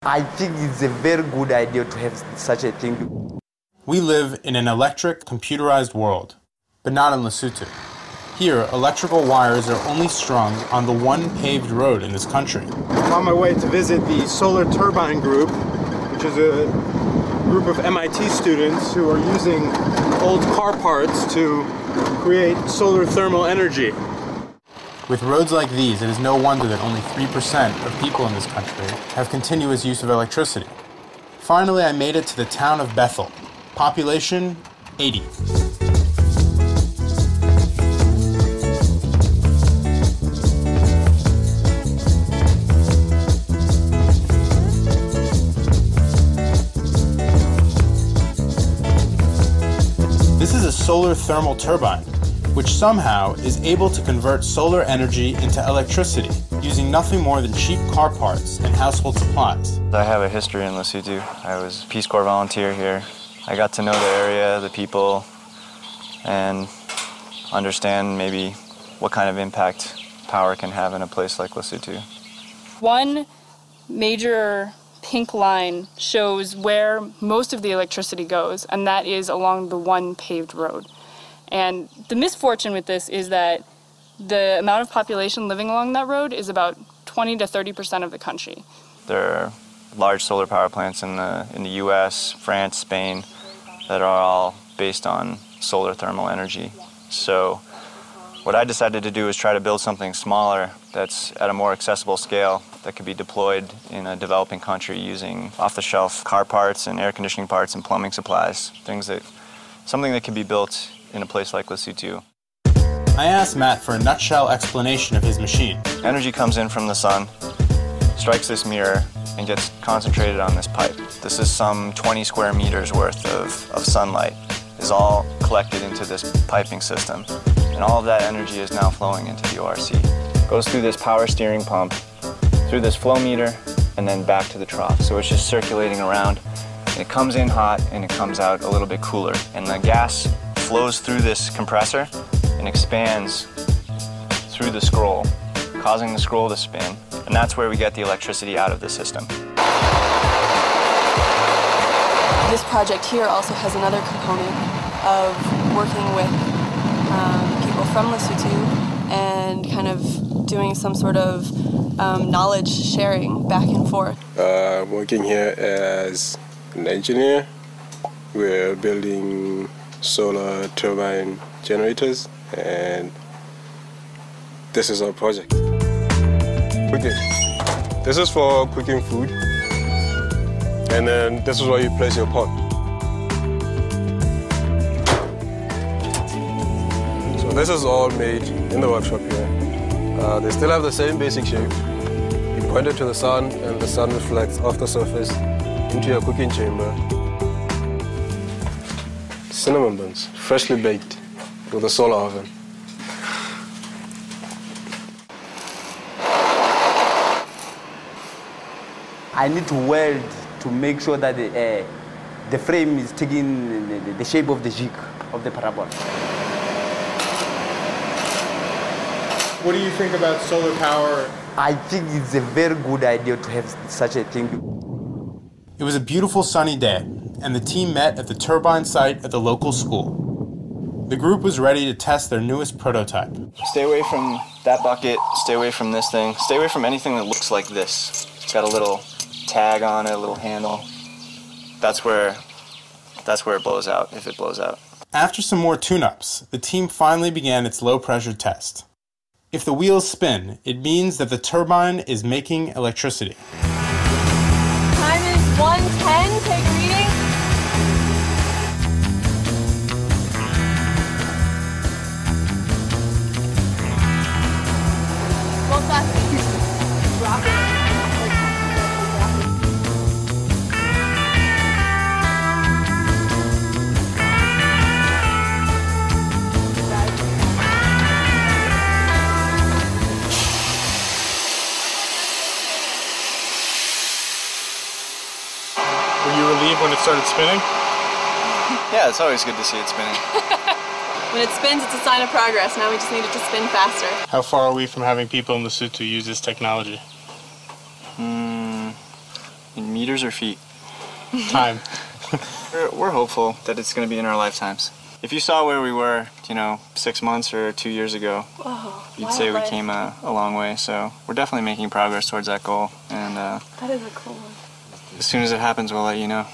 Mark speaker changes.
Speaker 1: I think it's a very good idea to have such a thing.
Speaker 2: We live in an electric, computerized world, but not in Lesotho. Here, electrical wires are only strung on the one paved road in this country.
Speaker 3: I'm on my way to visit the Solar Turbine Group, which is a group of MIT students who are using old car parts to create solar thermal energy.
Speaker 2: With roads like these, it is no wonder that only 3% of people in this country have continuous use of electricity. Finally, I made it to the town of Bethel. Population, 80. This is a solar thermal turbine, which somehow is able to convert solar energy into electricity using nothing more than cheap car parts and household supplies.
Speaker 4: I have a history in Lesotho. I was a Peace Corps volunteer here. I got to know the area, the people, and understand maybe what kind of impact power can have in a place like Lesotho.
Speaker 5: One major pink line shows where most of the electricity goes, and that is along the one paved road. And the misfortune with this is that the amount of population living along that road is about 20 to 30% of the country.
Speaker 4: There are large solar power plants in the US, France, Spain, that are all based on solar thermal energy. So what I decided to do is try to build something smaller that's at a more accessible scale that could be deployed in a developing country using off-the-shelf car parts and air conditioning parts and plumbing supplies, something that can be built in a place like Lesotho.
Speaker 2: I asked Matt for a nutshell explanation of his machine.
Speaker 4: Energy comes in from the sun, strikes this mirror, and gets concentrated on this pipe. This is some 20 square meters worth of sunlight is all collected into this piping system. And all of that energy is now flowing into the ORC. Goes through this power steering pump, through this flow meter, and then back to the trough. So it's just circulating around. It comes in hot and it comes out a little bit cooler. And the gas flows through this compressor and expands through the scroll, causing the scroll to spin. And that's where we get the electricity out of the system.
Speaker 6: This project here also has another component of working with people from Lesotho and kind of doing some sort of knowledge sharing back and forth.
Speaker 7: I'm working here as an engineer. We're building solar turbine generators, and this is our project. Okay, this is for cooking food, and then this is where you place your pot. So this is all made in the workshop here. They still have the same basic shape. You point it to the sun, and the sun reflects off the surface into your cooking chamber. Cinnamon buns, freshly baked with a solar oven.
Speaker 1: I need to weld to make sure that the frame is taking the shape of the jig of the parabola.
Speaker 3: What do you think about solar power?
Speaker 1: I think it's a very good idea to have such a thing.
Speaker 2: It was a beautiful sunny day, and the team met at the turbine site at the local school. The group was ready to test their newest prototype.
Speaker 4: Stay away from that bucket, stay away from this thing, stay away from anything that looks like this. It's got a little tag on it, a little handle. That's where it blows out, if it blows out.
Speaker 2: After some more tune-ups, the team finally began its low-pressure test. If the wheels spin, it means that the turbine is making electricity.
Speaker 6: Time is 1:10, take a reading. Well, fast. Rock it.
Speaker 3: Were you relieved when it started spinning?
Speaker 4: Yeah, it's always good to see it spinning.
Speaker 6: When it spins, it's a sign of progress. Now we just need it to spin faster.
Speaker 3: How far are we from having people in Lesotho use this technology?
Speaker 4: In meters or feet?
Speaker 2: Time.
Speaker 4: We're hopeful that it's going to be in our lifetimes. If you saw where we were, 6 months or 2 years ago, you'd say we came a long way. So we're definitely making progress towards that goal. And
Speaker 6: that is a cool one.
Speaker 4: As soon as it happens, we'll let you know.